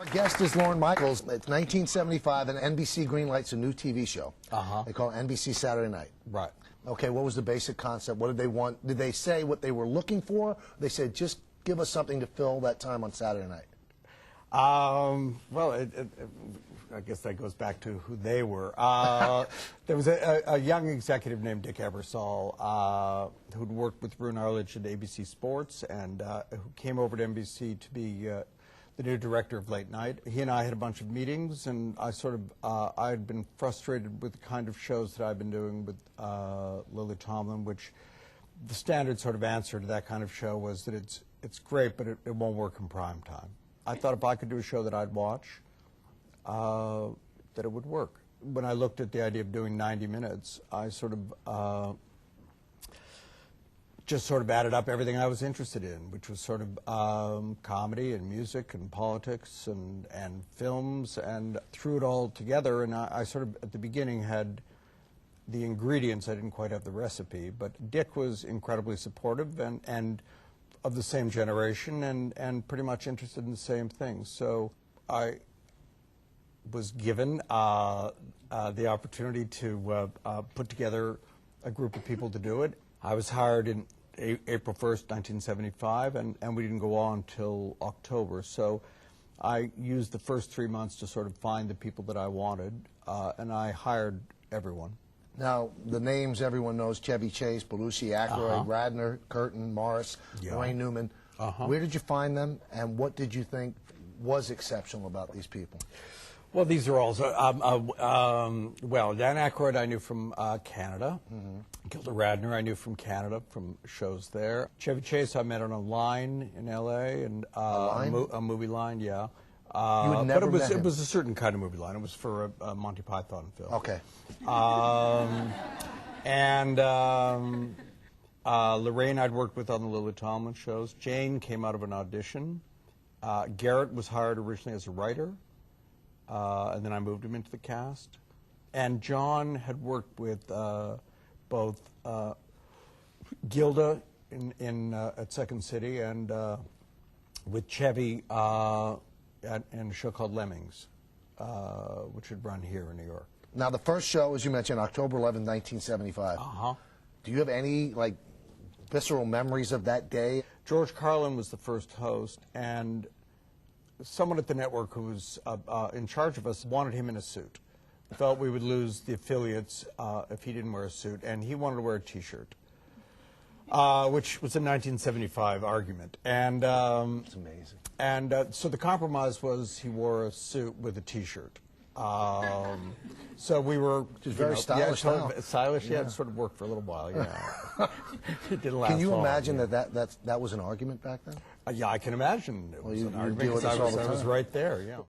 Our guest is Lorne Michaels. It's 1975, and NBC greenlights a new TV show. They call it NBC Saturday Night. Right. Okay, what was the basic concept? What did they want? Did they say what they were looking for? They said, just give us something to fill that time on Saturday night. Well, I guess that goes back to who they were. There was a young executive named Dick Ebersol who'd worked with Roone Arledge at ABC Sports and who came over to NBC to be the new director of late night. He and I had a bunch of meetings, and I had been frustrated with the kind of shows that I've been doing with Lily Tomlin, which the standard sort of answer to that kind of show was that it's great, but it won't work in prime time. I thought if I could do a show that I'd watch, that it would work. When I looked at the idea of doing 90 minutes, I just sort of added up everything I was interested in, which was sort of comedy and music and politics and films, and threw it all together. And I sort of, at the beginning, had the ingredients. I didn't quite have the recipe, but Dick was incredibly supportive and of the same generation and pretty much interested in the same things. So I was given the opportunity to put together a group of people to do it. I was hired in April 1st, 1975, and we didn't go on till October. So I used the first 3 months to sort of find the people that I wanted, and I hired everyone. Now, the names everyone knows: Chevy Chase, Belushi, Aykroyd, Radner, Curtin, Morris, Wayne Newman. Where did you find them, and what did you think was exceptional about these people? Well, these are also, well, Dan Aykroyd I knew from Canada. Gilda Radner I knew from Canada, from shows there. Chevy Chase I met on a line in L.A., and a movie line, yeah. You had never met him? It was a certain kind of movie line. It was for a Monty Python film. Okay. Lorraine I'd worked with on the Lily Tomlin shows. Jane came out of an audition. Garrett was hired originally as a writer, and then I moved him into the cast. And John had worked with both Gilda at Second City and with Chevy in a show called Lemmings, which had run here in New York. Now, the first show, as you mentioned, October 11, 1975. Do you have any, like, visceral memories of that day? George Carlin was the first host, and someone at the network who was in charge of us wanted him in a suit. Felt we would lose the affiliates if he didn't wear a suit, and he wanted to wear a T-shirt, which was a 1975 argument. And it's amazing. And so the compromise was he wore a suit with a T-shirt. So we were just very stylish. Yeah, sort of stylish. Yeah, it sort of worked for a little while. Yeah, it didn't last. Can you long, imagine that was an argument back then? Yeah, I can imagine it was an argument because I was right there. Yeah.